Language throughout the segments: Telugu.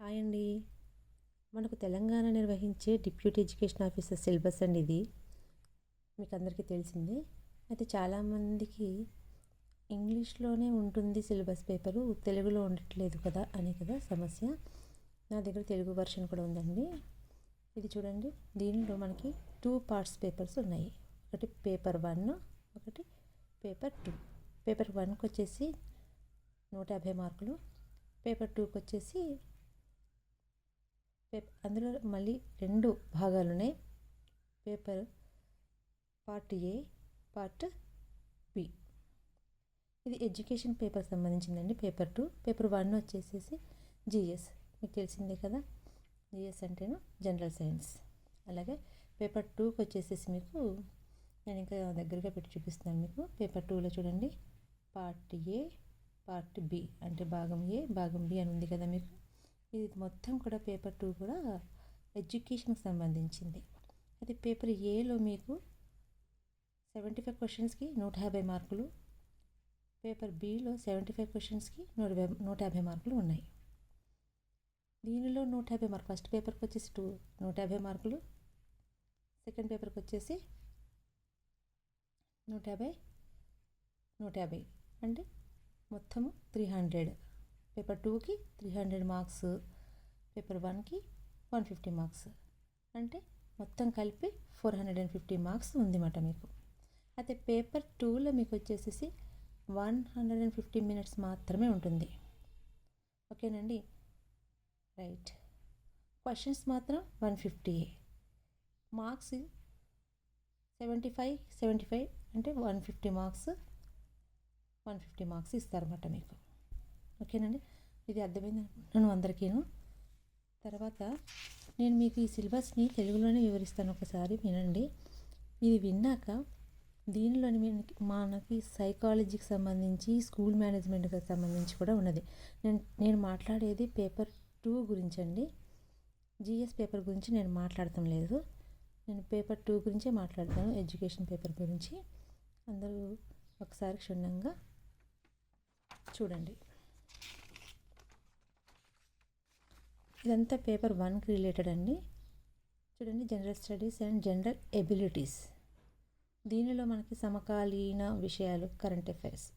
హాయ్ అండి. మనకు తెలంగాణ నిర్వహించే డిప్యూటీ ఎడ్యుకేషన్ ఆఫీసర్ సిలబస్ అండి ఇది. మీకు అందరికీ తెలిసిందే. అయితే చాలామందికి ఇంగ్లీష్లోనే ఉంటుంది సిలబస్ పేపరు, తెలుగులో ఉండట్లేదు కదా అని కదా సమస్య. నా దగ్గర తెలుగు వర్షన్ కూడా ఉందండి. ఇది చూడండి, దీనిలో మనకి 2 పార్ట్స్ పేపర్స్ ఉన్నాయి. ఒకటి పేపర్ 1, ఒకటి పేపర్ 2. పేపర్ 1కి వచ్చేసి 150 మార్కులు, పేపర్ 2కి వచ్చేసి అందులో మళ్ళీ 2 భాగాలు ఉన్నాయి. Paper part A, part B. ఇది ఎడ్యుకేషన్ పేపర్ సంబంధించిందండి. పేపర్ 2. పేపర్ 1 వచ్చేసేసి జిఎస్, మీకు తెలిసిందే కదా. జిఎస్ అంటేను జనరల్ సైన్స్. అలాగే పేపర్ 2కి వచ్చేసేసి మీకు నేను ఇంకా దగ్గరగా పెట్టి చూపిస్తున్నాను మీకు. పేపర్ 2లో చూడండి, పార్ట్ ఏ, పార్ట్ బి అంటే భాగం ఏ, భాగం బి అని ఉంది కదా మీకు. ఇది మొత్తం కూడా పేపర్ 2 కూడా ఎడ్యుకేషన్కి సంబంధించింది. అయితే పేపర్ ఏలో మీకు 75 క్వశ్చన్స్కి 150 మార్కులు, పేపర్ బిలో 75 క్వశ్చన్స్కి 150 మార్కులు ఉన్నాయి. దీనిలో 150 మార్కులు, ఫస్ట్ పేపర్కి వచ్చేసి 150 మార్కులు, సెకండ్ పేపర్కి వచ్చేసి 150 అంటే మొత్తము 300. పేపర్ 2కి 300 మార్క్స్, పేపర్ 1కి 150 మార్క్స్, అంటే మొత్తం కలిపి 450 మార్క్స్ ఉందన్నమాట మీకు. అయితే పేపర్ 2లో మీకు వచ్చేసేసి 150 మినిట్స్ మాత్రమే ఉంటుంది. ఓకేనండి, రైట్. క్వశ్చన్స్ మాత్రం 150. మార్క్స్ 75 అంటే 150 మార్క్స్ ఇస్తారన్నమాట మీకు. ఓకేనండి, ఇది అర్థమైంది నన్ను అందరికీను. తర్వాత నేను మీకు ఈ సిలబస్ని తెలుగులోనే వివరిస్తాను, ఒకసారి వినండి. ఇది విన్నాక దీనిలోని మనకి సైకాలజీకి సంబంధించి, స్కూల్ మేనేజ్మెంట్కి సంబంధించి కూడా ఉన్నది. నేను మాట్లాడేది పేపర్ 2 గురించి అండి. జిఎస్ పేపర్ గురించి నేను మాట్లాడటం లేదు. నేను పేపర్ 2 గురించే మాట్లాడతాను, ఎడ్యుకేషన్ పేపర్ గురించి. అందరూ ఒకసారి క్షుణ్ణంగా చూడండి. ఇదంతా పేపర్ 1కి రిలేటెడ్ అండి. చూడండి, general studies and general abilities. దీనిలో మనకి సమకాలీన విషయాలు, కరెంట్ అఫైర్స్,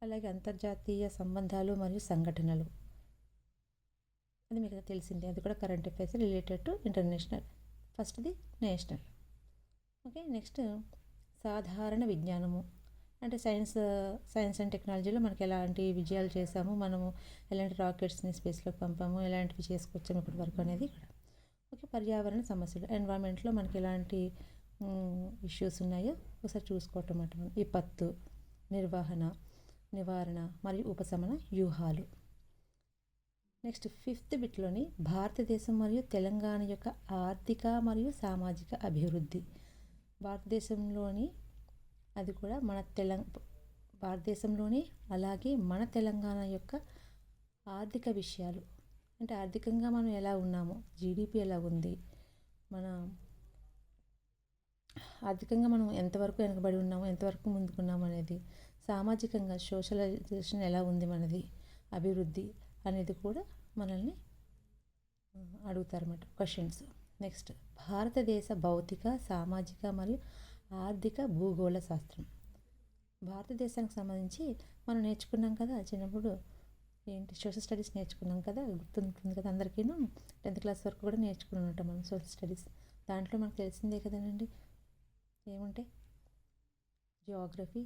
అలాగే అంతర్జాతీయ సంబంధాలు మరియు సంఘటనలు, అది మీకు తెలిసిందే. అది కూడా current affairs related to international. ఫస్ట్ది నేషనల్. ఓకే, నెక్స్ట్ సాధారణ విజ్ఞానము అంటే సైన్స్ అండ్ టెక్నాలజీలో మనకి ఎలాంటి విజయాలు చేసాము, మనము ఎలాంటి రాకెట్స్ని స్పేస్లోకి పంపాము, ఎలాంటివి చేసుకొచ్చాము ఇప్పటి వరకు అనేది ఇక్కడ. ఓకే, పర్యావరణ సమస్యలు, ఎన్వైరన్మెంట్లో మనకి ఎలాంటి ఇష్యూస్ ఉన్నాయో ఒకసారి చూసుకోవటం అన్నమాట. విపత్తు నిర్వహణ, నివారణ మరియు ఉపశమన వ్యూహాలు. నెక్స్ట్ 5th బిట్లోని భారతదేశం మరియు తెలంగాణ యొక్క ఆర్థిక మరియు సామాజిక అభివృద్ధి. భారతదేశంలోని, అది కూడా మన భారతదేశంలోని, అలాగే మన తెలంగాణ యొక్క ఆర్థిక విషయాలు. అంటే ఆర్థికంగా మనం ఎలా ఉన్నాము, జీడిపి ఎలా ఉంది, మన ఆర్థికంగా మనం ఎంతవరకు వెనుకబడి ఉన్నాము, ఎంతవరకు ముందుకున్నాము అనేది, సామాజికంగా సోషలైజేషన్ ఎలా ఉంది మనది, అభివృద్ధి అనేది కూడా మనల్ని అడుగుతారన్నమాట క్వశ్చన్స్. నెక్స్ట్ భారతదేశ భౌతిక, సామాజిక మరియు ఆర్థిక భూగోళ శాస్త్రం. భారతదేశానికి సంబంధించి మనం నేర్చుకున్నాం కదా చిన్నప్పుడు, ఏంటి సోషల్ స్టడీస్ నేర్చుకున్నాం కదా, గుర్తుంటుంది కదా అందరికీను. 10th క్లాస్ వరకు కూడా నేర్చుకుని ఉంటాం మనం సోషల్ స్టడీస్. దాంట్లో మనకు తెలిసిందే కదండి, ఏముంటాయి, జియోగ్రఫీ,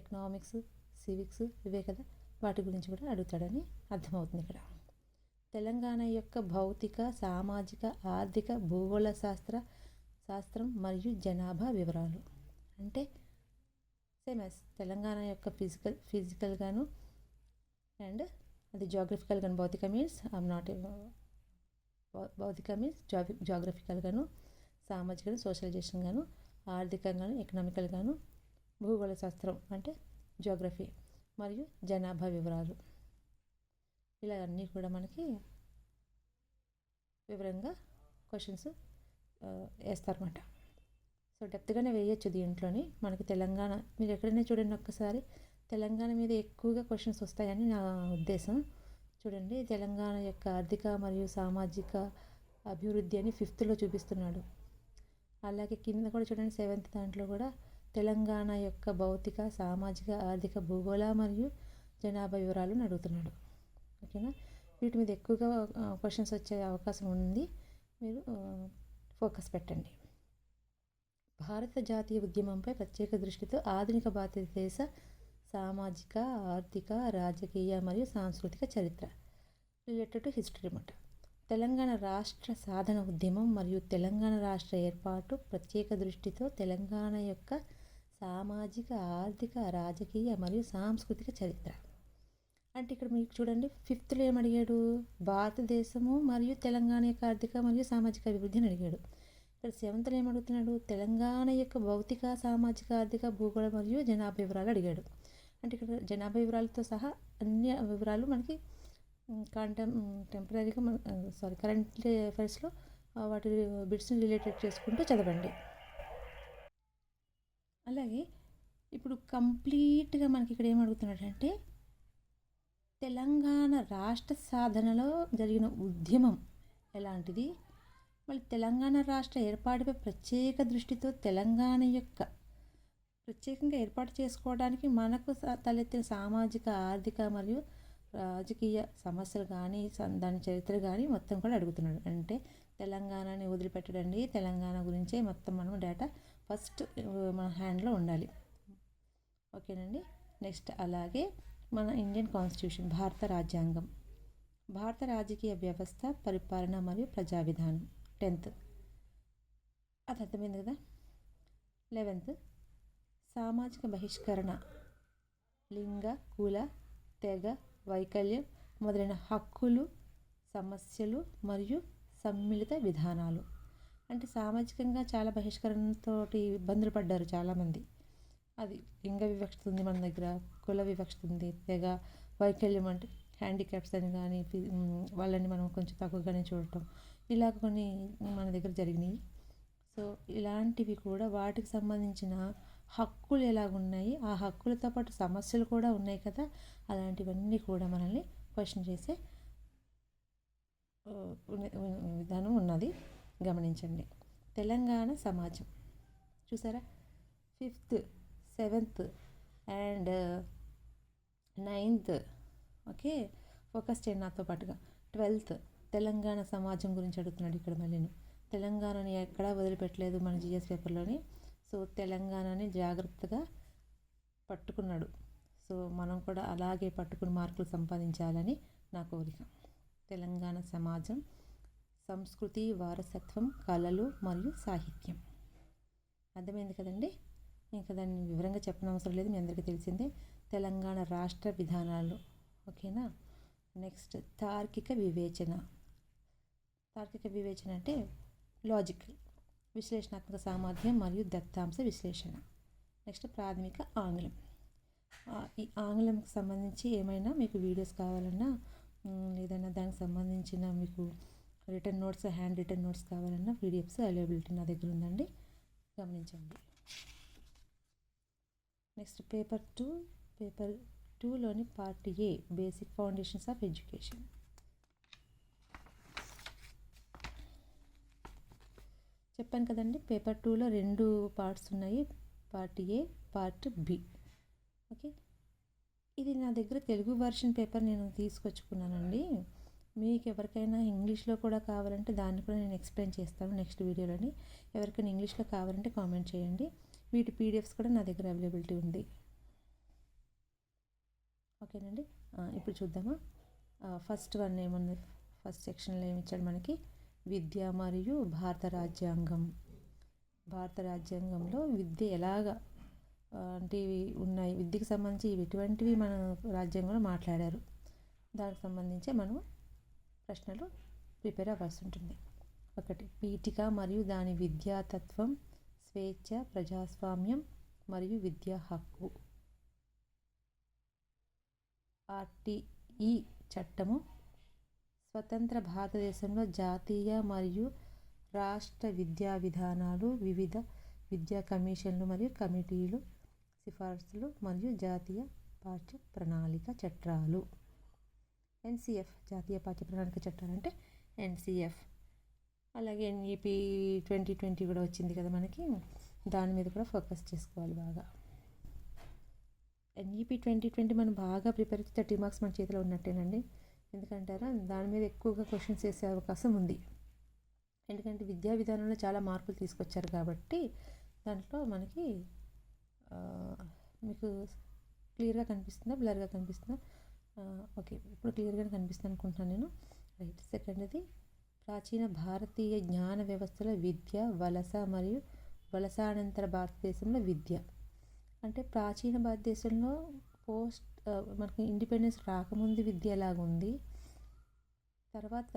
ఎకనామిక్స్, సివిక్స్, ఇవే కదా. వాటి గురించి కూడా అడుగుతాడని అర్థమవుతుంది ఇక్కడ. తెలంగాణ యొక్క భౌతిక, సామాజిక, ఆర్థిక భూగోళ శాస్త్రం మరియు జనాభా వివరాలు. అంటే సేమ్ యాజ్ తెలంగాణ యొక్క ఫిజికల్గాను అండ్ అది జాగ్రఫికల్గాను. భౌతిక మీన్స్ జాగ్రఫికల్గాను, సామాజిక సోషలైజేషన్ గాను, ఆర్థికంగాను ఎకనామికల్గాను, భూగోళ శాస్త్రం అంటే జాగ్రఫీ మరియు జనాభా వివరాలు. ఇలా అన్నీ కూడా మనకి వివరంగా క్వశ్చన్స్ వేస్తారన్నమాట. సో డెప్త్గానే వేయచ్చు దీంట్లోని. మనకి తెలంగాణ, మీరు ఎక్కడైనా చూడండి ఒక్కసారి, తెలంగాణ మీద ఎక్కువగా క్వశ్చన్స్ వస్తాయని నా ఉద్దేశం. చూడండి, తెలంగాణ యొక్క ఆర్థిక మరియు సామాజిక అభివృద్ధి అని 5th చూపిస్తున్నాడు. అలాగే కింద కూడా చూడండి, 7th దాంట్లో కూడా తెలంగాణ యొక్క భౌతిక, సామాజిక, ఆర్థిక, భూగోళ మరియు జనాభా వివరాలను అడుగుతున్నాడు. ఓకేనా, వీటి మీద ఎక్కువగా క్వశ్చన్స్ వచ్చే అవకాశం ఉంది. మీరు ఫోకస్ పెట్టండి. భారత జాతీయ ఉద్యమంపై ప్రత్యేక దృష్టితో ఆధునిక భారతదేశ సామాజిక, ఆర్థిక, రాజకీయ మరియు సాంస్కృతిక చరిత్ర రిలేటెడ్ టు హిస్టరీ అన్నమాట. తెలంగాణ రాష్ట్ర సాధన ఉద్యమం మరియు తెలంగాణ రాష్ట్ర ఏర్పాటు ప్రత్యేక దృష్టితో తెలంగాణ యొక్క సామాజిక, ఆర్థిక, రాజకీయ మరియు సాంస్కృతిక చరిత్ర. అంటే ఇక్కడ మీకు చూడండి, 5th ఏమడిగాడు, భారతదేశము మరియు తెలంగాణ యొక్క ఆర్థిక మరియు సామాజిక అభివృద్ధిని అడిగాడు. ఇక్కడ 7th ఏమడుగుతున్నాడు, తెలంగాణ యొక్క భౌతిక, సామాజిక, ఆర్థిక, భూగోళ మరియు జనాభా వివరాలు అడిగాడు. అంటే ఇక్కడ జనాభా వివరాలతో సహా అన్ని వివరాలు మనకి టెంపరీగా కరెంట్ అఫైర్స్లో వాటి బిట్స్ని రిలేటెడ్ చేసుకుంటూ చదవండి. అలాగే ఇప్పుడు కంప్లీట్గా మనకి ఇక్కడ ఏమడుగుతున్నాడంటే, తెలంగాణ రాష్ట్ర సాధనలో జరిగిన ఉద్యమం ఎలాంటిది, మళ్ళీ తెలంగాణ రాష్ట్ర ఏర్పాటుపై ప్రత్యేక దృష్టితో తెలంగాణ యొక్క ప్రత్యేకంగా ఏర్పాటు చేసుకోవడానికి మనకు తలెత్తిన సామాజిక, ఆర్థిక మరియు రాజకీయ సమస్యలు కానీ దాని చరిత్ర కానీ మొత్తం కూడా అడుగుతున్నాడు. అంటే తెలంగాణని వదిలిపెట్టడండి, తెలంగాణ గురించే మొత్తం మనం డేటా ఫస్ట్ మన హ్యాండ్లో ఉండాలి. ఓకేనండి. నెక్స్ట్ అలాగే మన ఇండియన్ కాన్స్టిట్యూషన్, భారత రాజ్యాంగం, భారత రాజకీయ వ్యవస్థ, పరిపాలన మరియు ప్రజా విధానం 10th. అది అర్థమైంది కదా. 11th సామాజిక బహిష్కరణ, లింగ, కుల, తెగ, వైకల్యం మొదలైన హక్కులు, సమస్యలు మరియు సమ్మిళిత విధానాలు. అంటే సామాజికంగా చాలా బహిష్కరణతో ఇబ్బందులు పడ్డారు చాలామంది. అది లింగ వివక్షత ఉంది మన దగ్గర, కుల వివక్షత ఉంది, తెగ, వైకల్యం అంటే హ్యాండిక్యాప్స్ అని కానీ వాళ్ళని మనం కొంచెం తక్కువగానే చూడటం, ఇలా కొన్ని మన దగ్గర జరిగినాయి. సో ఇలాంటివి కూడా వాటికి సంబంధించిన హక్కులు ఎలాగున్నాయి, ఆ హక్కులతో పాటు సమస్యలు కూడా ఉన్నాయి కదా, అలాంటివన్నీ కూడా మనల్ని క్వశ్చన్ చేసే విధానం ఉన్నది, గమనించండి. తెలంగాణ సమాజం చూసారా, 5th, 7th and 9th. Okay, focus చేయండి నాతో పాటుగా. 12th తెలంగాణ సమాజం గురించి అడుగుతున్నాడు ఇక్కడ. మళ్ళీ తెలంగాణని ఎక్కడా వదిలిపెట్టలేదు మన జిఎస్ పేపర్లోని. సో తెలంగాణని జాగ్రత్తగా పట్టుకున్నాడు. సో మనం కూడా అలాగే పట్టుకుని మార్కులు సంపాదించాలని నా కోరిక. తెలంగాణ సమాజం, సంస్కృతి, వారసత్వం, కళలు మరియు సాహిత్యం. అర్థమైంది కదండి. ఇంకా దాన్ని వివరంగా చెప్పనవసరం లేదు, మీ అందరికీ తెలిసిందే. తెలంగాణ రాష్ట్ర విధానాలు. ఓకేనా. నెక్స్ట్ తార్కిక వివేచన. తార్కిక వివేచన అంటే లాజికల్, విశ్లేషణాత్మక సామర్థ్యం మరియు దత్తాంశ విశ్లేషణ. నెక్స్ట్ ప్రాథమిక ఆంగ్లం. ఈ ఆంగ్లంకి సంబంధించి ఏమైనా మీకు వీడియోస్ కావాలన్నా, ఏదైనా దానికి సంబంధించిన మీకు written notes, hand written notes కావాలన్నా పీడిఎఫ్స్ అవైలబిలిటీ నా దగ్గర ఉందండి, గమనించండి. నెక్స్ట్ పేపర్ 2లోని part A, basic foundations of education. చెప్పాను కదండి, పేపర్ 2లో 2 పార్ట్స్ ఉన్నాయి, part A, part B. Okay, ఇది నా దగ్గర తెలుగు వర్షన్ పేపర్ నేను తీసుకొచ్చుకున్నానండి. మీకు ఎవరికైనా ఇంగ్లీష్లో కూడా కావాలంటే దాన్ని కూడా నేను ఎక్స్ప్లెయిన్ చేస్తాను నెక్స్ట్ వీడియోలోని. ఎవరికైనా ఇంగ్లీష్లో కావాలంటే కామెంట్ చేయండి. వీటి పీడిఎఫ్స్ కూడా నా దగ్గర అవైలబిలిటీ ఉంది. ఓకేనండి. ఇప్పుడు చూద్దామా. ఫస్ట్ వన్ ఏముంది, ఫస్ట్ సెక్షన్లో ఏమి ఇచ్చాడు మనకి, విద్య మరియు భారత రాజ్యాంగం. భారత రాజ్యాంగంలో విద్య ఎలాగా అంటే ఉన్నాయి, విద్యకు సంబంధించి ఎటువంటివి మన రాజ్యాంగంలో మాట్లాడారు, దానికి సంబంధించి మనం ప్రశ్నలు ప్రిపేర్ అవ్వాల్సి ఉంటుంది. 1 పీఠిక మరియు దాని విద్యాతత్వం, స్వేచ్ఛ, ప్రజాస్వామ్యం మరియు విద్యా హక్కు. ఆర్టీఈ చట్టము స్వతంత్ర భారతదేశంలో జాతీయ మరియు రాష్ట్ర విద్యా విధానాలు, వివిధ విద్యా కమిషన్లు మరియు కమిటీలు, సిఫార్సులు మరియు జాతీయ పాఠ్య ప్రణాళిక చట్టాలు. ఎన్సిఎఫ్ జాతీయ పాఠ్య ప్రణాళిక చట్టాలు అంటే ఎన్సిఎఫ్. అలాగే ఎన్ఈపి 2020 కూడా వచ్చింది కదా మనకి, దాని మీద కూడా ఫోకస్ చేసుకోవాలి బాగా. ఎన్ఈపి 2020 మనం బాగా ప్రిపేర్ అయితే 30 మార్క్స్ మన చేతిలో ఉన్నట్టేనండి. ఎందుకంటారా, దాని మీద ఎక్కువగా క్వశ్చన్స్ వేసే అవకాశం ఉంది. ఎందుకంటే విద్యా విధానంలో చాలా మార్పులు తీసుకొచ్చారు కాబట్టి దాంట్లో మనకి మీకు క్లియర్గా కనిపిస్తుందా, బ్లర్గా కనిపిస్తుందా? ఓకే, ఇప్పుడు క్లియర్గా కనిపిస్తుంది అనుకుంటున్నాను నేను. రైట్. సెకండ్ది, ప్రాచీన భారతీయ జ్ఞాన వ్యవస్థలో విద్య, వలస మరియు వలసానంతర భారతదేశంలో విద్య. అంటే ప్రాచీన భారతదేశంలో మనకి ఇండిపెండెన్స్ రాకముందు విద్య ఎలాగుంది, తర్వాత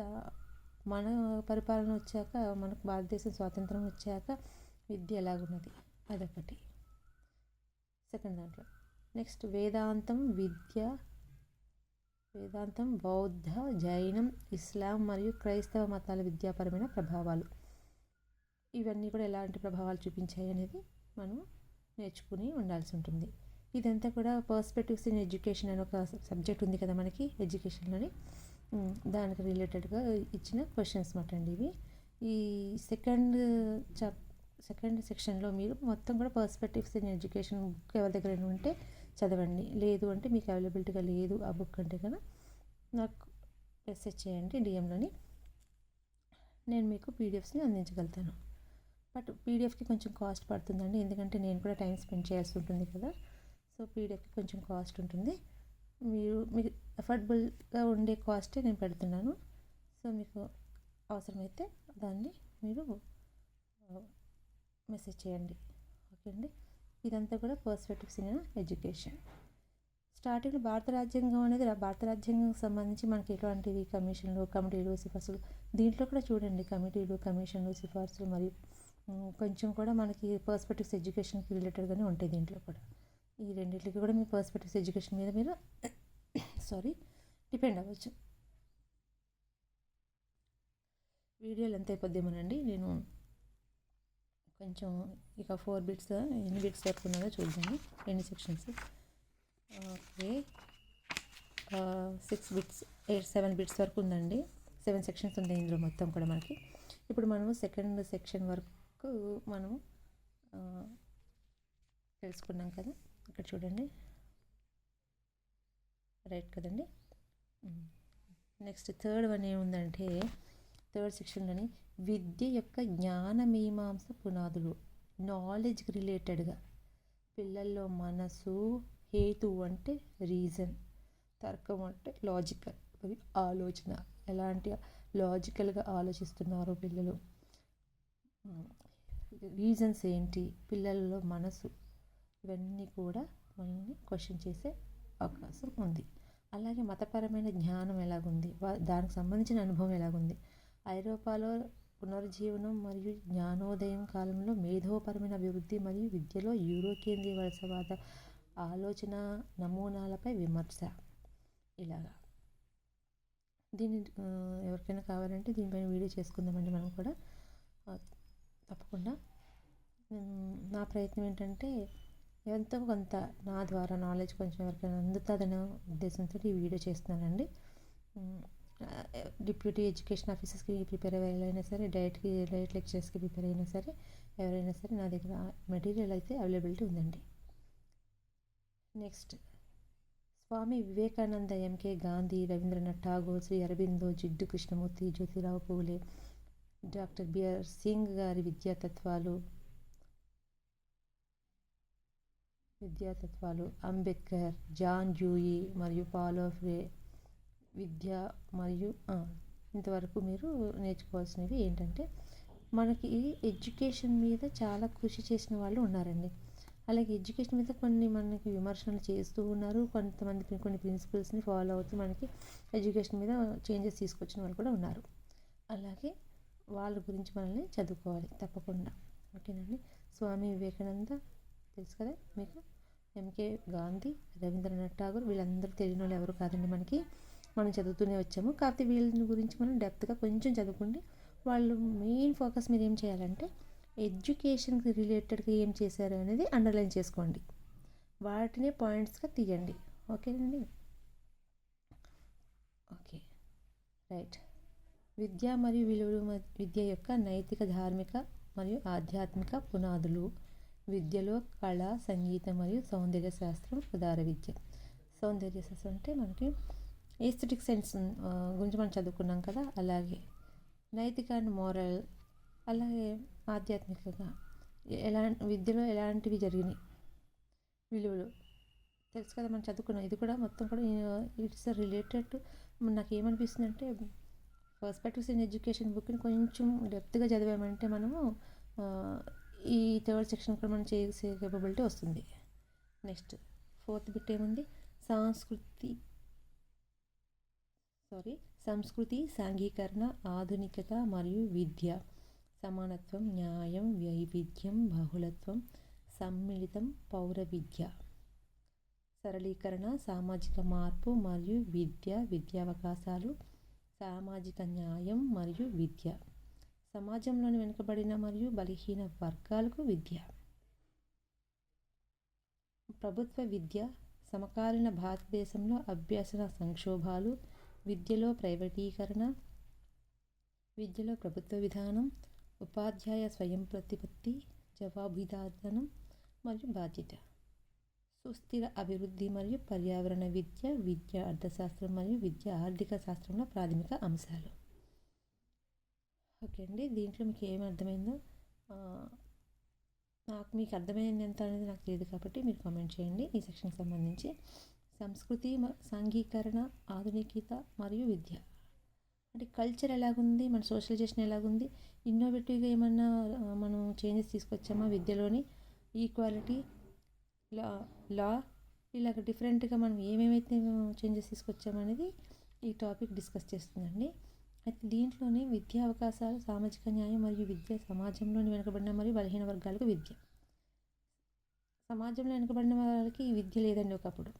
మన పరిపాలన వచ్చాక, మనకు భారతదేశం స్వాతంత్రం వచ్చాక విద్య ఎలాగున్నది, అదొకటి సెకండ్ దాంట్లో. నెక్స్ట్ వేదాంతం బౌద్ధ, జైనం, ఇస్లాం మరియు క్రైస్తవ మతాల విద్యాపరమైన ప్రభావాలు. ఇవన్నీ కూడా ఎలాంటి ప్రభావాలు చూపించాయి అనేది మనం నేర్చుకుని ఉండాల్సి ఉంటుంది. ఇదంతా కూడా పర్స్పెక్టివ్స్ ఇన్ ఎడ్యుకేషన్ అనే ఒక సబ్జెక్ట్ ఉంది కదా మనకి ఎడ్యుకేషన్లోని, దానికి రిలేటెడ్గా ఇచ్చిన క్వశ్చన్స్ మాట అండి ఇవి. ఈ సెకండ్ సెక్షన్లో మీరు మొత్తం కూడా పర్స్పెక్టివ్స్ ఇన్ ఎడ్యుకేషన్ బుక్ ఎవరి దగ్గర ఉంటే చదవండి. లేదు అంటే మీకు అవైలబిలిటీగా లేదు ఆ బుక్ అంటే కనుక నాకు మెసేజ్ చేయండి డిఎంలోని, నేను మీకు పీడిఎఫ్స్ని అందించగలుగుతాను. బట్ పీడిఎఫ్కి కొంచెం కాస్ట్ పడుతుందండి, ఎందుకంటే నేను కూడా టైం స్పెండ్ చేయాల్సి ఉంటుంది కదా. సో పీడిఎఫ్కి కొంచెం కాస్ట్ ఉంటుంది. మీకు అఫోర్డబుల్గా ఉండే కాస్టే నేను పెడుతున్నాను. సో మీకు అవసరమైతే దాన్ని మీరు మెసేజ్ చేయండి. ఓకే అండి. ఇదంతా కూడా పర్స్పెక్టివ్స్ ఇన్ ఎడ్యుకేషన్. స్టార్టింగ్లో భారత రాజ్యాంగం అనేది, భారత రాజ్యాంగంకి సంబంధించి మనకి ఎటువంటివి కమిషన్లు, కమిటీలు, సిఫార్సులు, దీంట్లో కూడా చూడండి కమిటీలు, కమిషన్లు, సిఫార్సులు మరియు కొంచెం కూడా మనకి పర్స్పెక్టివ్స్ ఎడ్యుకేషన్కి రిలేటెడ్గానే ఉంటాయి దీంట్లో కూడా. ఈ రెండింటికి కూడా మీ పర్స్పెక్టివ్స్ ఎడ్యుకేషన్ మీద మీరు డిపెండ్ అవ్వచ్చు. వీడియోలు ఎంత అయిపోద్దేమోనండి, నేను కొంచెం ఇక 4 బిట్స్ ఎన్ని బిట్స్ వరకు ఉన్నదో చూద్దాము, ఎన్ని సెక్షన్స్. ఓకే, 6 బిట్స్ 7 బిట్స్ వరకు ఉందండి. 7 సెక్షన్స్ ఉన్నాయి ఇందులో మొత్తం కూడా మనకి. ఇప్పుడు మనము సెకండ్ సెక్షన్ వరకు మనము తెలుసుకున్నాం కదా. ఇక్కడ చూడండి, రైట్ కదండి. నెక్స్ట్ థర్డ్ వన్ ఏముందంటే, థర్డ్ సెక్షన్లోని విద్య యొక్క జ్ఞాన మీమాంస పునాదులు, నాలెడ్జ్కి రిలేటెడ్గా పిల్లల్లో మనసు, హేతు అంటే రీజన్, తర్కం అంటే లాజికల్, అవి ఆలోచన, ఎలాంటి లాజికల్గా ఆలోచిస్తున్నారు పిల్లలు, రీజన్స్ ఏంటి, పిల్లల్లో మనసు, ఇవన్నీ కూడా మనల్ని క్వశ్చన్ చేసే అవకాశం ఉంది. అలాగే మతపరమైన జ్ఞానం ఎలాగుంది, దానికి సంబంధించిన అనుభవం ఎలాగుంది, ఐరోపాలో పునరుజ్జీవనం మరియు జ్ఞానోదయం కాలంలో మేధోపరమైన అభివృద్ధి మరియు విద్యలో యూరో కేంద్రీయ వలసవాద ఆలోచన నమూనాలపై విమర్శ. ఇలాగా దీన్ని ఎవరికైనా కావాలంటే దీనిపైన వీడియో చేసుకుందామండి మనం కూడా తప్పకుండా. నా ప్రయత్నం ఏంటంటే ఎంతో కొంత నా ద్వారా నాలెడ్జ్ కొంచెం ఎవరికైనా అందుతుందనే ఉద్దేశంతో ఈ వీడియో చేస్తున్నానండి. డిప్యూటీ ఎడ్యుకేషన్ ఆఫీసర్స్కి ప్రిపేర్ అయ్యేలా సరే, డైట్ లెక్చర్స్కి ప్రిపేర్ అయినా సరే, ఎవరైనా సరే నా దగ్గర మెటీరియల్ అయితే అవైలబిలిటీ ఉందండి. Next, Swami Vivekananda, MK Gandhi, Rabindranath Tagore, Shri Aurobindo, Jiddu Krishnamurti, Jyotirao Phule, doctor BR Singh గారి విద్యాతత్వాలు, అంబేద్కర్, జాన్ డ్యూయి మరియు పాలో ఫ్రే విద్య మరియు ఇంతవరకు మీరు నేర్చుకోవాల్సినవి ఏంటంటే, మనకి ఎడ్యుకేషన్ మీద చాలా కృషి చేసిన వాళ్ళు ఉన్నారండి. అలాగే ఎడ్యుకేషన్ మీద మనకి విమర్శలు చేస్తూ ఉన్నారు, కొంతమంది కొన్ని ప్రిన్సిపల్స్ని ఫాలో అవుతూ మనకి ఎడ్యుకేషన్ మీద చేంజెస్ తీసుకొచ్చిన వాళ్ళు కూడా ఉన్నారు. అలాగే వాళ్ళ గురించి మనల్ని చదువుకోవాలి తప్పకుండా. ఓకేనండి. స్వామి వివేకానంద తెలుసు కదా మీకు, ఎంకే గాంధీ, రవీంద్రనాథ్ ఠాగూర్, వీళ్ళందరూ తెలియని వాళ్ళు ఎవరు కాదండి మనకి, మనం చదువుతూనే వచ్చాము. కాకపోతే వీళ్ళ గురించి మనం డెప్త్గా కొంచెం చదువుకుంటే, వాళ్ళు మెయిన్ ఫోకస్ మీరు ఏం చేయాలంటే ఎడ్యుకేషన్కి రిలేటెడ్గా ఏం చేశారు అనేది అండర్లైన్ చేసుకోండి, వాటినే పాయింట్స్గా తీయండి. ఓకేనండి. Okay, right. విద్య మరియు విలువలు విద్య యొక్క నైతిక, ధార్మిక మరియు ఆధ్యాత్మిక పునాదులు. విద్యలో కళ, సంగీతం మరియు సౌందర్య శాస్త్రం ఉదార విద్య. సౌందర్య శాస్త్రం అంటే మనకి ఎస్థెటిక్ సెన్స్ గురించి మనం చదువుకున్నాం కదా, అలాగే నైతిక అండ్ మోరల్, అలాగే ఆధ్యాత్మికంగా విద్యలో ఎలాంటివి జరిగినాయి, విలువలు తెలుసు కదా మనం చదువుకున్నాం. ఇది కూడా మొత్తం కూడా ఇట్స్ రిలేటెడ్ టు, నాకు ఏమనిపిస్తుంది అంటే పర్స్పెక్టివ్స్ ఇన్ ఎడ్యుకేషన్ బుక్ని కొంచెం డెప్త్గా చదివామంటే మనము ఈ థర్డ్ సెక్షన్ కూడా మనం చేసే కేపబిలిటీ వస్తుంది. నెక్స్ట్ 4th బిట్ ఏముంది, సంస్కృతి, సాంఘీకరణ, ఆధునికత మరియు విద్య. సమానత్వం, న్యాయం, వైవిధ్యం, బహుళత్వం, సమ్మిళితం, పౌర విద్య. సరళీకరణ, సామాజిక మార్పు మరియు విద్య, విద్యావకాశాలు, సామాజిక న్యాయం మరియు విద్య. సమాజంలోని వెనుకబడిన మరియు బలహీన వర్గాలకు విద్య. ప్రభుత్వ విద్య, సమకాలీన భారతదేశంలో అభ్యసన సంక్షోభాలు, విద్యలో ప్రైవేటీకరణ, విద్యలో ప్రభుత్వ విధానం, ఉపాధ్యాయ స్వయం ప్రతిపత్తి, జవాబుదారీతనం మరియు బాధ్యత. సుస్థిర అభివృద్ధి మరియు పర్యావరణ విద్య, విద్య అర్థశాస్త్రం మరియు విద్య ఆర్థిక శాస్త్రంలో ప్రాథమిక అంశాలు. ఓకే అండి, దీంట్లో మీకు ఏమి అర్థమైందో మీకు అర్థమైంది ఎంత అనేది నాకు తెలియదు, కాబట్టి మీరు కామెంట్ చేయండి ఈ సెక్షన్కి సంబంధించి. సంస్కృతి, సాంఘీకరణ, ఆధునికత మరియు విద్య అంటే కల్చర్ ఎలాగుంది, మన సోషలైజేషన్ ఎలాగుంది, ఇన్నోవేటివ్గా ఏమన్నా మనం చేంజెస్ తీసుకొచ్చామా విద్యలోని, ఈక్వాలిటీ, లా ఇలాగ డిఫరెంట్గా మనం ఏమేమైతే చేంజెస్ తీసుకొచ్చామనేది ఈ టాపిక్ డిస్కస్ చేస్తుందండి. అయితే దీంట్లోనే విద్యా అవకాశాలు, సామాజిక న్యాయం మరియు విద్య. సమాజంలోని వెనుకబడిన మరియు బలహీన వర్గాలకు విద్య. సమాజంలో వెనుకబడిన వాళ్ళకి విద్య లేదండి ఒకప్పుడు,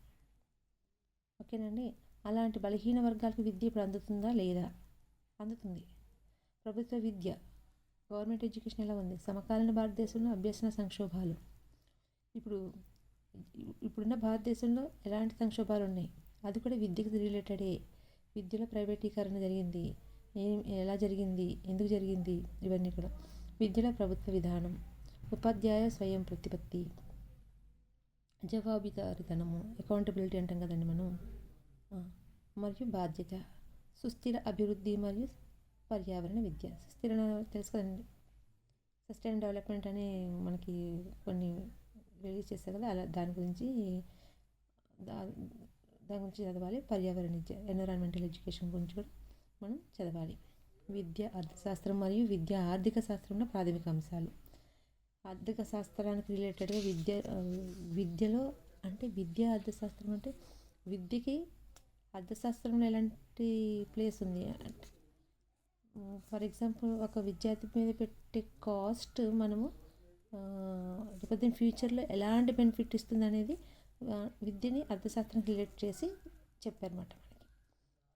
ఓకేనండి. అలాంటి బలహీన వర్గాలకు విద్య ఇప్పుడు అందుతుందా లేదా? అందుతుంది. ప్రభుత్వ విద్య, గవర్నమెంట్ ఎడ్యుకేషన్ ఎలా ఉంది? సమకాలీన భారతదేశంలో అభ్యసన సంక్షోభాలు. ఇప్పుడున్న భారతదేశంలో ఎలాంటి సంక్షోభాలు ఉన్నాయి, అది కూడా విద్యకు రిలేటెడే. విద్యలో ప్రైవేటీకరణ జరిగింది, ఎలా జరిగింది, ఎందుకు జరిగింది, ఇవన్నీ కూడా. విద్యలో ప్రభుత్వ విధానం, ఉపాధ్యాయ స్వయం ప్రతిపత్తి, జవాబుదారీతనము, అకౌంటబిలిటీ అంటాం కదండి మనం, మరియు బాధ్యత. సుస్థిర అభివృద్ధి మరియు పర్యావరణ విద్య. సుస్థిర తెలుసు కదండి, సస్టైన్ డెవలప్మెంట్ అని మనకి కొన్ని రిలీజ్ చేస్తారు కదా, అలా దాని గురించి చదవాలి. పర్యావరణ విద్య, ఎన్విరాన్మెంటల్ ఎడ్యుకేషన్ గురించి కూడా మనం చదవాలి. విద్య అర్థశాస్త్రం మరియు విద్య ఆర్థిక శాస్త్రంలో ప్రాథమిక అంశాలు. ఆర్థిక శాస్త్రానికి రిలేటెడ్గా విద్యలో అంటే విద్య అర్థశాస్త్రం అంటే విద్యకి అర్థశాస్త్రంలో ఎలాంటి ప్లేస్ ఉంది అంటే, ఫర్ ఎగ్జాంపుల్ ఒక విద్యార్థి మీద పెట్టే కాస్ట్ మనము రేపు ఫ్యూచర్లో ఎలాంటి బెనిఫిట్ ఇస్తుంది అనేది విద్యని అర్థశాస్త్రానికి రిలేట్ చేసి చెప్పారన్నమాట మనకి.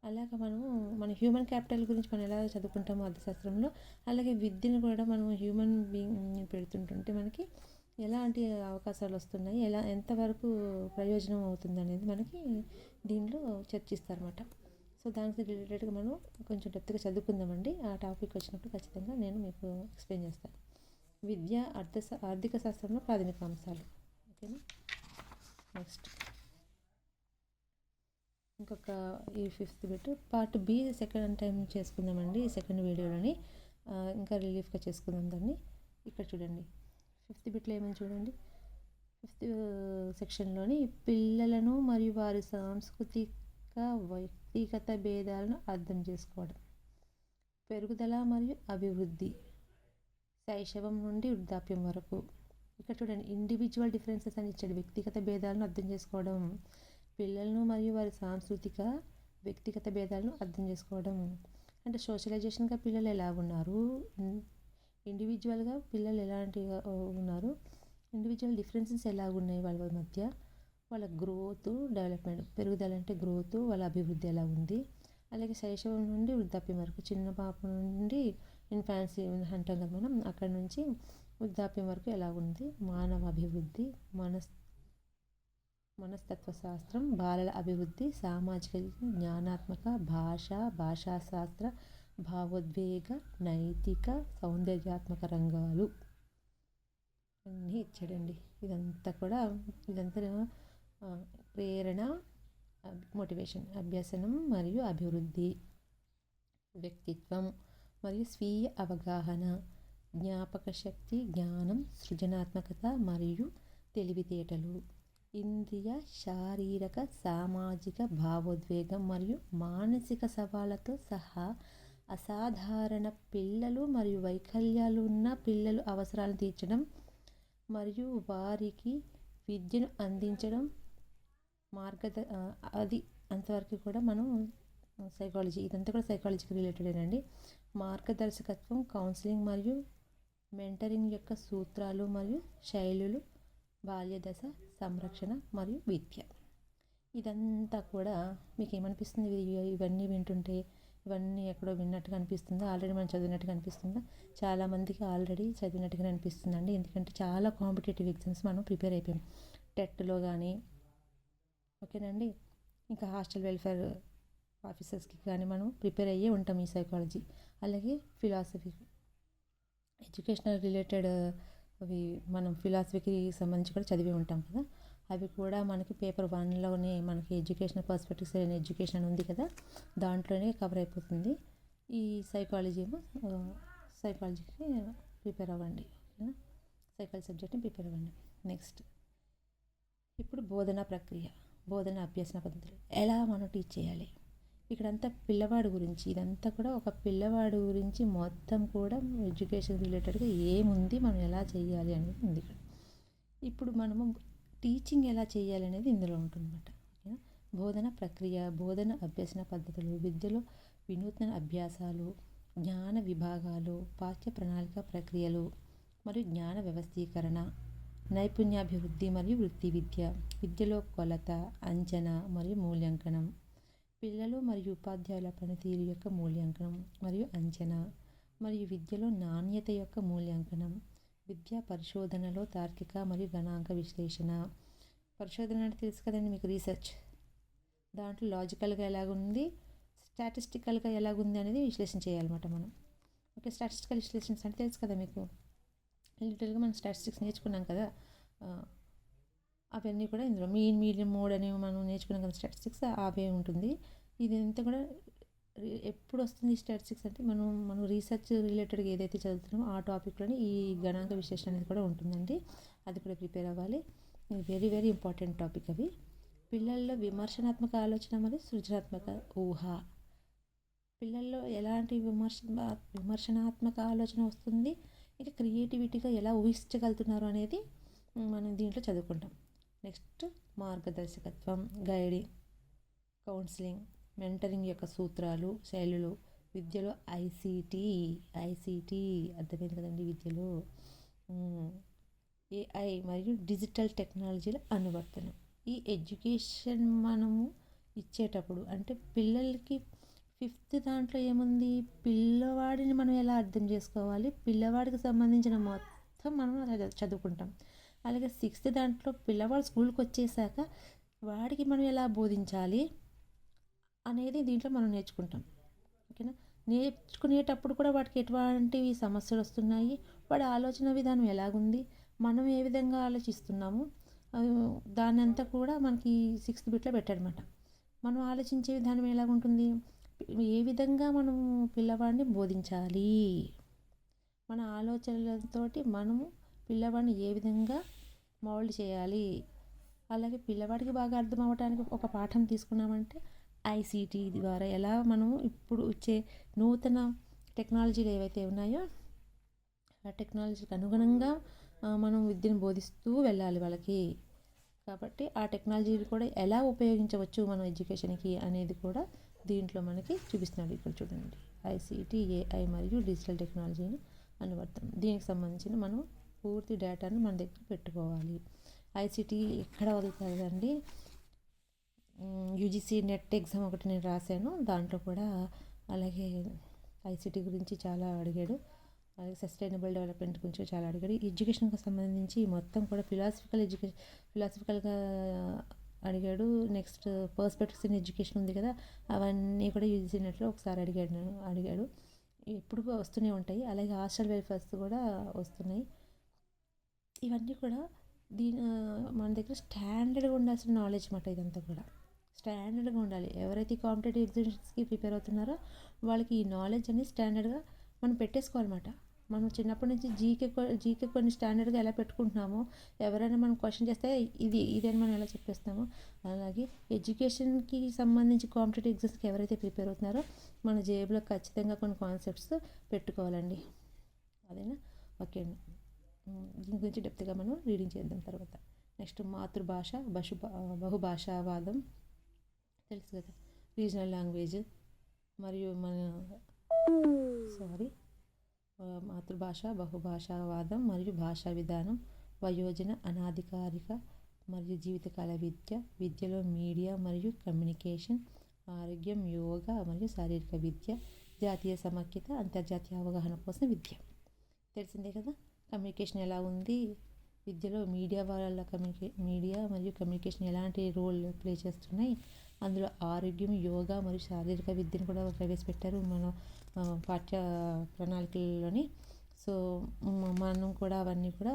అలాగే మనము మన హ్యూమన్ క్యాపిటల్ గురించి మనం ఎలా చదువుకుంటామో అర్థశాస్త్రంలో, అలాగే విద్యను కూడా మనం హ్యూమన్ బీయింగ్ పెడుతుంటుంటే మనకి ఎలాంటి అవకాశాలు వస్తున్నాయి, ఎంతవరకు ప్రయోజనం అవుతుంది అనేది మనకి దీనిలో చర్చిస్తారన్నమాట. సో దానికి రిలేటెడ్గా మనం కొంచెం డెప్త్గా చదువుకుందామండి. ఆ టాపిక్ వచ్చినప్పుడు ఖచ్చితంగా నేను మీకు ఎక్స్ప్లెయిన్ చేస్తాను. విద్య ఆర్థిక శాస్త్రంలో ప్రాథమిక అంశాలు, ఓకేనా. నెక్స్ట్ ఇంకొక ఈ 5th bit part B second time చేసుకుందామండి. ఈ సెకండ్ వీడియోలోని ఇంకా రిలీఫ్గా చేసుకుందాం దాన్ని. ఇక్కడ చూడండి 5th బిట్లో ఏమని చూడండి. 5th సెక్షన్లోని పిల్లలను మరియు వారి సాంస్కృతిక వ్యక్తిగత భేదాలను అర్థం చేసుకోవడం. పెరుగుదల మరియు అభివృద్ధి, శైశవం నుండి వృద్ధాప్యం వరకు. ఇక్కడ చూడండి ఇండివిజువల్ డిఫరెన్సెస్ అని ఇచ్చాడు. వ్యక్తిగత భేదాలను అర్థం చేసుకోవడం, పిల్లలను మరియు వారి సాంస్కృతిక వ్యక్తిగత భేదాలను అర్థం చేసుకోవడం. అంటే సోషలైజేషన్గా పిల్లలు ఎలా ఉన్నారు, ఇండివిజువల్గా పిల్లలు ఎలాంటిగా ఉన్నారు, ఇండివిజువల్ డిఫరెన్సెస్ ఎలా ఉన్నాయి వాళ్ళ మధ్య, వాళ్ళ గ్రోత్ డెవలప్మెంట్, పెరుగుదల అంటే గ్రోత్, వాళ్ళ అభివృద్ధి ఎలా ఉంది. అలాగే శైశవం నుండి వృద్ధాప్యం వరకు, చిన్న పాప నుండి ఇన్ఫాన్సీ అంటాం కదా మనం, అక్కడ నుంచి వృద్ధాప్యం వరకు ఎలా ఉంది. మానవ అభివృద్ధి, మనస్తత్వశాస్త్రం, బాలల అభివృద్ధి, సామాజిక జ్ఞానాత్మక, భాషాశాస్త్ర, భావోద్వేగ, నైతిక, సౌందర్యాత్మక రంగాలు అన్నీ ఇచ్చాడండి. ఇదంతా ప్రేరణ, మోటివేషన్, అభ్యసనం మరియు అభివృద్ధి, వ్యక్తిత్వం మరియు స్వీయ అవగాహన, జ్ఞాపక శక్తి, జ్ఞానం, సృజనాత్మకత మరియు తెలివితేటలు, ఇంద్రియ, శారీరక, సామాజిక, భావోద్వేగం మరియు మానసిక సవాళ్ళతో సహా అసాధారణ పిల్లలు మరియు వైకల్యాలు ఉన్న పిల్లలు అవసరాలను తీర్చడం మరియు వారికి విద్యను అందించడం అది అంతవరకు కూడా మనం సైకాలజీ, ఇదంతా కూడా సైకాలజీకి రిలేటెడేనండి. మార్గదర్శకత్వం, కౌన్సిలింగ్ మరియు మెంటరింగ్ యొక్క సూత్రాలు మరియు శైలులు, బాల్యదశ, సంరక్షణ మరియు విద్య. ఇదంతా కూడా మీకు ఏమనిపిస్తుంది? ఇవన్నీ వింటుంటే ఇవన్నీ ఎక్కడో విన్నట్టుగా అనిపిస్తుందా? ఆల్రెడీ మనం చదివినట్టుగా అనిపిస్తుందా? చాలామందికి ఆల్రెడీ చదివినట్టుగా అనిపిస్తుందండి. ఎందుకంటే చాలా కాంపిటేటివ్ ఎగ్జామ్స్ మనం ప్రిపేర్ అయిపోయాం. టెట్లో కానీ, ఓకేనండి, ఇంకా హాస్టల్ వెల్ఫేర్ ఆఫీసర్స్కి కానీ మనం ప్రిపేర్ అయ్యే ఉంటాం ఈ సైకాలజీ. అలాగే ఫిలాసఫీ, ఎడ్యుకేషనల్ రిలేటెడ్ అవి మనం ఫిలాసఫీకి సంబంధించి కూడా చదివి ఉంటాం కదా. అవి కూడా మనకి పేపర్ 1లోనే మనకి ఎడ్యుకేషనల్ పర్స్పెక్టివ్స్ అయిన ఎడ్యుకేషన్ ఉంది కదా, దాంట్లోనే కవర్ అయిపోతుంది. ఈ సైకాలజీకి ప్రిపేర్ అవ్వండి, ఓకేనా? సైకాలజీ సబ్జెక్ట్ని ప్రిపేర్ అవ్వండి. నెక్స్ట్, ఇప్పుడు బోధనా ప్రక్రియ, బోధన అభ్యసన పద్ధతులు ఎలా మనం టీచ్ చేయాలి. ఇక్కడంతా పిల్లవాడు గురించి, ఇదంతా కూడా ఒక పిల్లవాడు గురించి మొత్తం కూడా ఎడ్యుకేషన్ రిలేటెడ్గా ఏముంది, మనం ఎలా చేయాలి అనేది ఉంది ఇక్కడ. ఇప్పుడు మనము టీచింగ్ ఎలా చేయాలి అనేది ఇందులో ఉంటుందన్నమాట. ఓకేనా? బోధన ప్రక్రియ, బోధన అభ్యసన పద్ధతులు, విద్యలో వినూత్న అభ్యాసాలు, జ్ఞాన విభాగాలు, పాఠ్య ప్రణాళిక ప్రక్రియలు మరియు జ్ఞాన వ్యవస్థీకరణ, నైపుణ్యాభివృద్ధి మరియు వృత్తి విద్య, విద్యలో కొలత, అంచనా మరియు మూల్యాంకనం, పిల్లలు మరియు ఉపాధ్యాయుల పనితీరు యొక్క మూల్యాంకనం మరియు అంచనా, మరియు విద్యలో నాణ్యత యొక్క మూల్యాంకనం, విద్యా పరిశోధనలో తార్కిక మరియు గణాంక విశ్లేషణ. పరిశోధన అంటే తెలుసు కదండి మీకు, రీసెర్చ్. దాంట్లో లాజికల్గా ఎలాగుంది, స్టాటిస్టికల్గా ఎలాగుంది అనేది విశ్లేషణ చేయాలన్నమాట మనం. ఓకే, స్టాటిస్టికల్ విశ్లేషన్స్ అంటే తెలుసు కదా మీకు. లిటరల్గా మనం స్టాటిస్టిక్స్ నేర్చుకున్నాం కదా, అవన్నీ కూడా ఇందులో మీన్, మీడియం, మోడ్ అనేవి మనం నేర్చుకున్నాం కదా స్టాటిస్టిక్స్, అవే ఉంటుంది. ఇది అంతా కూడా ఎప్పుడు వస్తుంది స్టాటిస్టిక్స్ అంటే మనం రీసెర్చ్ రిలేటెడ్గా ఏదైతే చదువుతున్నామో ఆ టాపిక్లోనే ఈ గణాంక విశ్లేషణ అనేది కూడా ఉంటుందండి. అది కూడా ప్రిపేర్ అవ్వాలి. ఇది వెరీ వెరీ ఇంపార్టెంట్ టాపిక్. అవి పిల్లల్లో విమర్శనాత్మక ఆలోచన మరియు సృజనాత్మక ఊహ. పిల్లల్లో ఎలాంటి విమర్శనాత్మక ఆలోచన వస్తుంది, ఇంకా క్రియేటివిటీగా ఎలా ఊహించగలుగుతున్నారు అనేది మనం దీంట్లో చదువుకుంటాం. నెక్స్ట్, మార్గదర్శకత్వం, గైడింగ్, కౌన్సిలింగ్, మెంటరింగ్ యొక్క సూత్రాలు, శైలులు, విద్యలో ఐసీటీ అర్థమైంది కదండి. విద్యలో ఏఐ మరియు డిజిటల్ టెక్నాలజీల అనువర్తనం. ఈ ఎడ్యుకేషన్ మనము ఇచ్చేటప్పుడు అంటే పిల్లలకి 5th దాంట్లో ఏముంది, పిల్లవాడిని మనం ఎలా అర్థం చేసుకోవాలి, పిల్లవాడికి సంబంధించిన మొత్తం మనం చదువుకుంటాం. అలాగే 6th దాంట్లో పిల్లవాడు స్కూల్కి వచ్చేసాక వాడికి మనం ఎలా బోధించాలి అనేది దీంట్లో మనం నేర్చుకుంటాం. ఓకేనా? నేర్చుకునేటప్పుడు కూడా వాడికి ఎటువంటి సమస్యలు వస్తున్నాయి, వాడి ఆలోచన విధానం ఎలాగుంది, మనం ఏ విధంగా ఆలోచిస్తున్నాము, దాన్ని అంతా కూడా మనకి 6th బిట్లో పెట్టాడనమాట. మనం ఆలోచించే విధానం ఎలాగుంటుంది, ఏ విధంగా మనం పిల్లవాడిని బోధించాలి, మన ఆలోచనలతోటి మనము పిల్లవాడిని ఏ విధంగా మౌల్డ్ చేయాలి. అలాగే పిల్లవాడికి బాగా అర్థం అవ్వడానికి ఒక పాఠం తీసుకున్నామంటే ఐసీటీ ద్వారా ఎలా మనము ఇప్పుడు వచ్చే నూతన టెక్నాలజీలు ఏవైతే ఉన్నాయో ఆ టెక్నాలజీకి అనుగుణంగా మనం విద్యను బోధిస్తూ వెళ్ళాలి వాళ్ళకి. కాబట్టి ఆ టెక్నాలజీని కూడా ఎలా ఉపయోగించవచ్చు మనం ఎడ్యుకేషన్కి అనేది కూడా దీంట్లో మనకి చూపిస్తున్నాడు. ఇక్కడ చూడండి, ఐసీటీ, ఏఐ మరియు డిజిటల్ టెక్నాలజీని అనువర్తనం. దీనికి సంబంధించిన మనం పూర్తి డేటాను మన దగ్గర పెట్టుకోవాలి. ఐసీటీ ఎక్కడ వదులుతారు కదండి, యూజీసీ నెట్ ఎగ్జామ్ ఒకటి నేను రాశాను, దాంట్లో కూడా అలాగే ఐసీటీ గురించి చాలా అడిగాడు. అలాగే సస్టైనబుల్ డెవలప్మెంట్ గురించి చాలా అడిగాడు. ఎడ్యుకేషన్కి సంబంధించి మొత్తం కూడా ఫిలాసఫికల్గా అడిగాడు. నెక్స్ట్ పర్స్పెక్టివ్స్ ఇన్ ఎడ్యుకేషన్ ఉంది కదా, అవన్నీ కూడా యూజీ నెట్లో ఒకసారి అడిగాడు. ఎప్పుడు వస్తూనే ఉంటాయి. అలాగే హాస్టల్ వెల్ఫేర్స్ కూడా వస్తున్నాయి. ఇవన్నీ కూడా మన దగ్గర స్టాండర్డ్గా ఉండాల్సిన నాలెడ్జ్ మాట. ఇదంతా కూడా స్టాండర్డ్గా ఉండాలి. ఎవరైతే కాంపిటేటివ్ ఎగ్జామ్స్కి ప్రిపేర్ అవుతున్నారో వాళ్ళకి ఈ నాలెడ్జ్ అనేది స్టాండర్డ్గా మనం పెట్టేసుకోవాలన్నమాట. మనం చిన్నప్పటి నుంచి జీకే కొన్ని స్టాండర్డ్గా ఎలా పెట్టుకుంటున్నామో, ఎవరైనా మనం క్వశ్చన్ చేస్తే ఇదని మనం ఎలా చెప్పేస్తామో, అలాగే ఎడ్యుకేషన్కి సంబంధించి కాంపిటేటివ్ ఎగ్జామ్స్కి ఎవరైతే ప్రిపేర్ అవుతున్నారో మన జేబులో ఖచ్చితంగా కొన్ని కాన్సెప్ట్స్ పెట్టుకోవాలండి. అదేనా? ఓకే అండి. దీని గురించి డెప్త్గా మనం రీడింగ్ చేద్దాం తర్వాత. నెక్స్ట్ మాతృభాష బహుభాషావాదం తెలుసు కదా, రీజనల్ లాంగ్వేజ్ మరియు మాతృభాష బహుభాషావాదం మరియు భాషా విధానం, వయోజన అనాధికారిక మరియు జీవితకాల విద్యలో మీడియా మరియు కమ్యూనికేషన్, ఆరోగ్యం, యోగా మరియు శారీరక విద్య, జాతీయ సమైక్యత, అంతర్జాతీయ అవగాహన కోసం విద్య. తెలిసిందే కదా. కమ్యూనికేషన్ ఎలా ఉంది విద్యలో, మీడియా మరియు కమ్యూనికేషన్ ఎలాంటి రోల్ ప్లే చేస్తున్నాయి, అందులో ఆరోగ్యం, యోగా మరియు శారీరక విద్యను కూడా ప్రవేశపెట్టారు మన పాఠ్య ప్రణాళికల్లోని. సో మనం కూడా అవన్నీ కూడా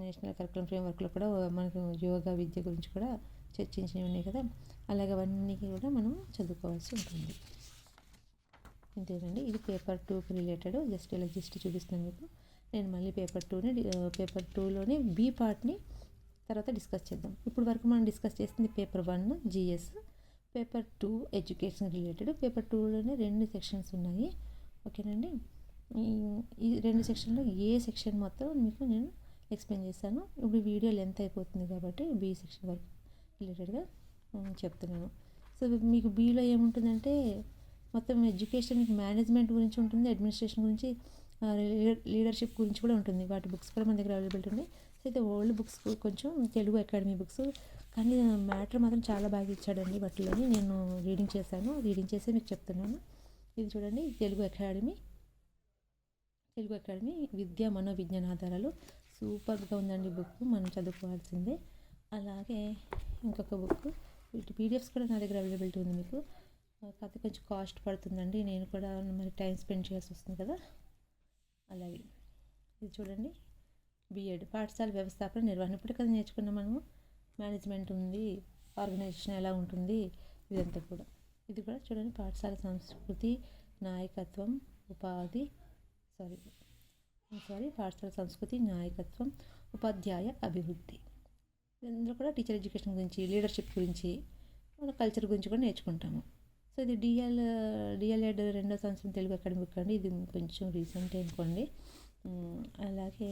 నేషనల్ కరికులం ఫ్రేమ్వర్క్లో కూడా మనకు యోగా విద్య గురించి కూడా చర్చించినవి ఉన్నాయి కదా. అలాగే అవన్నీ కూడా మనం చదువుకోవాల్సి ఉంటుంది. ఇంతేనండి. ఇది పేపర్ 2కి రిలేటెడ్. జస్ట్ ఇలా చూపిస్తున్నాను మీకు. నేను మళ్ళీ పేపర్ 2లోని బి పార్ట్ని తర్వాత డిస్కస్ చేద్దాం. ఇప్పుడు వరకు మనం డిస్కస్ చేసింది paper 1 GS, paper 2 education related. Paper 2లోనే 2 సెక్షన్స్ ఉన్నాయి. ఓకేనండి. ఈ 2 సెక్షన్లో ఏ సెక్షన్ మొత్తం మీకు నేను ఎక్స్ప్లెయిన్ చేశాను. ఇప్పుడు వీడియో లెంత్ అయిపోతుంది కాబట్టి బి సెక్షన్ వరకు రిలేటెడ్గా చెప్తున్నాను. సో మీకు బీలో ఏముంటుందంటే మొత్తం ఎడ్యుకేషన్, మీకు మేనేజ్మెంట్ గురించి ఉంటుంది, అడ్మినిస్ట్రేషన్ గురించి, లీడర్షిప్ గురించి కూడా ఉంటుంది. వాటి బుక్స్ కూడా మన దగ్గర అవైలబిలిటీ ఉన్నాయి. సో అయితే ఓల్డ్ బుక్స్ కొంచెం తెలుగు అకాడమీ బుక్స్, కానీ మ్యాటర్ మాత్రం చాలా బాగా ఇచ్చాడండి వాటిలోని. నేను రీడింగ్ చేసి మీకు చెప్తున్నాను. ఇది చూడండి, తెలుగు అకాడమీ విద్యా మనోవిజ్ఞాన ఆధారాలు. సూపర్గా ఉందండి బుక్, మనం చదువుకోవాల్సిందే. అలాగే ఇంకొక బుక్, వీటి పీడిఎఫ్స్ కూడా నా దగ్గర అవైలబిలిటీ ఉంది మీకు. కాకపోతే కొంచెం కాస్ట్ పడుతుందండి, నేను కూడా మరి టైం స్పెండ్ చేయాల్సి వస్తుంది కదా. అలాగే ఇది చూడండి, బిఎడ్ పాఠశాల వ్యవస్థాపన నిర్వహణ. ఇప్పుడే కదా నేర్చుకున్నాం మనము. మేనేజ్మెంట్ ఉంది, ఆర్గనైజేషన్ ఎలా ఉంటుంది, ఇదంతా కూడా. ఇది కూడా చూడండి, పాఠశాల సంస్కృతి నాయకత్వం పాఠశాల సంస్కృతి నాయకత్వం ఉపాధ్యాయ అభివృద్ధి. ఇందులో కూడా టీచర్ ఎడ్యుకేషన్ గురించి, లీడర్షిప్ గురించి, మన కల్చర్ గురించి కూడా నేర్చుకుంటాము. సో ఇది డిఎల్ఎడ్ 2వ సంవత్సరం తెలుగు అకాడమీ బుక్ అండి. ఇది కొంచెం రీసెంట్ అనుకోండి. అలాగే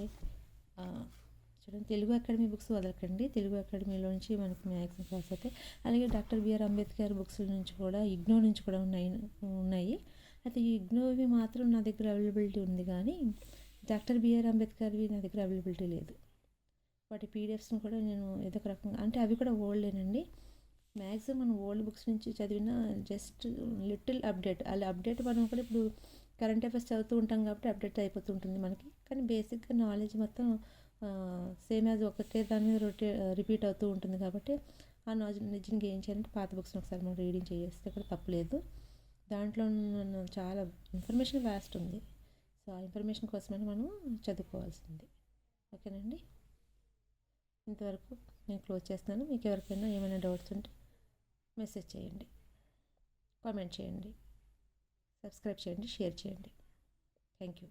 చూడండి, తెలుగు అకాడమీ బుక్స్ వదలకండి. తెలుగు అకాడమీలో నుంచి మనకు మ్యాథ్స్ క్లాస్ అవుతాయి. అలాగే డాక్టర్ బిఆర్ అంబేద్కర్ బుక్స్ నుంచి కూడా, ఇగ్నో నుంచి కూడా ఉన్నాయి. అయితే ఈ ఇగ్నోవి మాత్రం నా దగ్గర అవైలబిలిటీ ఉంది, కానీ డాక్టర్ బిఆర్ అంబేద్కర్వి నా దగ్గర అవైలబిలిటీ లేదు. వాటి పీడిఎఫ్స్ని కూడా నేను ఏదో ఒక రకంగా, అంటే అవి కూడా ఓల్డేనండి. మ్యాక్సిమం మనం ఓల్డ్ బుక్స్ నుంచి చదివిన జస్ట్ లిటిల్ అప్డేట్, అలా అప్డేట్ మనం కూడా ఇప్పుడు కరెంట్ అఫైర్స్ చదువుతూ ఉంటాం కాబట్టి అప్డేట్ అయిపోతూ ఉంటుంది మనకి. కానీ బేసిక్గా నాలెడ్జ్ మొత్తం సేమ్ యాజ్ ఒకటే దాని మీద రిపీట్ అవుతూ ఉంటుంది కాబట్టి ఆ నాలెడ్జ్ని గెయిన్ చేయాలంటే పాత బుక్స్ని ఒకసారి మనం రీడింగ్ చేస్తే కూడా తప్పలేదు. దాంట్లో చాలా ఇన్ఫర్మేషన్ వ్యాస్ట్ ఉంది. సో ఆ ఇన్ఫర్మేషన్ కోసమని మనం చదువుకోవాల్సింది. ఓకేనండి. ఇంతవరకు నేను క్లోజ్ చేస్తున్నాను. మీకు ఎవరికైనా ఏమైనా డౌట్స్ ఉంటే మెసేజ్ చేయండి, కామెంట్ చేయండి, సబ్స్క్రైబ్ చేయండి, షేర్ చేయండి. Thank you.